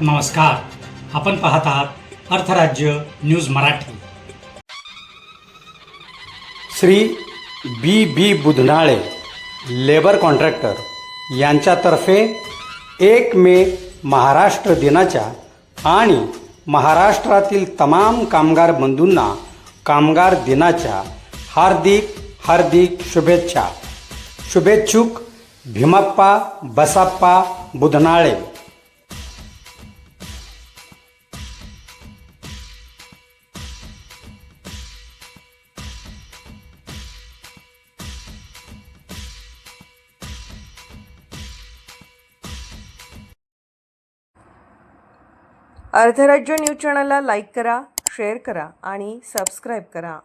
नमस्कार, आपण पाहत आहात अर्थराज्य न्यूज मराठी। श्री बी बुधनाळे लेबर कॉन्ट्रॅक्टर यांच्यातर्फे 1 मे महाराष्ट्र दिनाच्या आणि महाराष्ट्रातील तमाम कामगार बंधूंना कामगार दिनाच्या हार्दिक शुभेच्छा। शुभेच्छुक भीमप्पा बसप्पा बुधनाळे। अर्थराज्य न्यूज चॅनलला लाईक करा, शेअर करा आणि सबस्क्राईब करा।